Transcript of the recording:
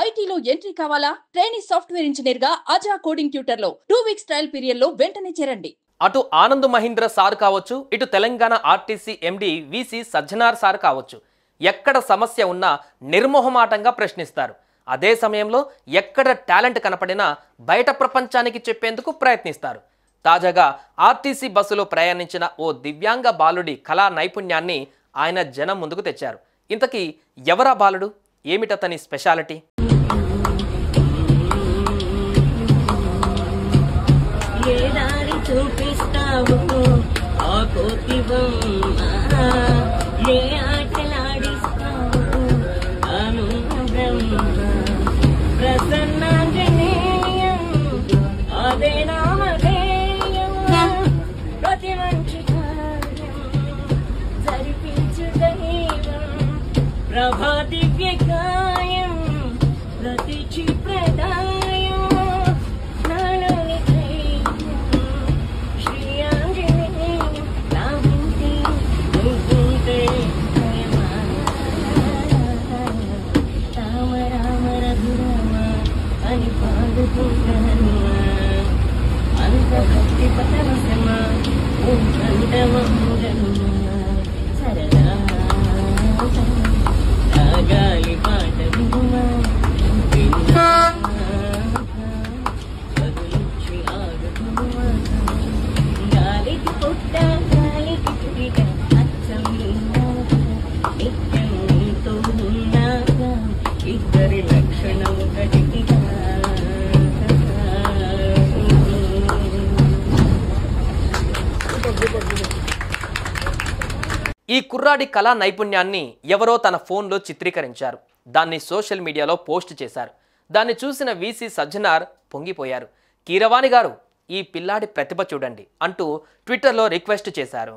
ఐటీలో ఎంట్రీ కావాలా? Training software engineer గా అజా కోడింగ్ ట్యూటర్ లో 2 వీక్స్ ట్రయల్ పీరియడ్ లో వెంటనే చేరండి. అటు ఆనంద్ మహీంద్ర సార్ కావచ్చు, ఇటు తెలంగాణ ఆర్టీసీ ఎండి విసి సజ్జనార్ సార్ కావచ్చు, ఎక్కడ సమస్య ఉన్నా నిర్మోహమాటంగా ప్రశ్నిస్తారు. అదే సమయంలో ఎక్కడ టాలెంట్ కనపడినా బయట ప్రపంచానికి చెప్పేందుకు ప్రయత్నిస్తారు. తాజాగా ఆర్టీసీ బస్సులో ప్రయాణించిన ఓ దివ్యాంగ బాలుడి కళా నైపుణ్యాన్ని ఆయన జనం ముందుకు తెచ్చారు. ఇంతకీ ఎవరా బాలుడు? ఏమిటతని స్పెషాలిటీ? ప్రభాదివ్యకాయం ప్రతిచి ప్రదాయం నాలోని శ్రీ ఆంజనేయం నావింటే నువ్వుంటే రామ రామ రఘురామ అని పాడుకుంటాను. అంత భక్తి పరవశమా కంఠమముగను సరదా గాలి పాట బదులుచ్చి ఆగుతుమా గాలికి పుట్ట గాలికి పుట్ట అచ్చం నిత్యం నీతో ఉన్నాక ఇద్దరి లక్షణం ఒకటిగా. ఈ కుర్రాడి కళా నైపుణ్యాన్ని ఎవరో తన ఫోన్లో చిత్రీకరించారు. దాన్ని సోషల్ మీడియాలో పోస్ట్ చేశారు. దాన్ని చూసిన విసి సజ్జనార్ పొంగిపోయారు. కీరవాణి గారు, ఈ పిల్లాడి ప్రతిభ చూడండి అంటూ ట్విట్టర్లో రిక్వెస్ట్ చేశారు.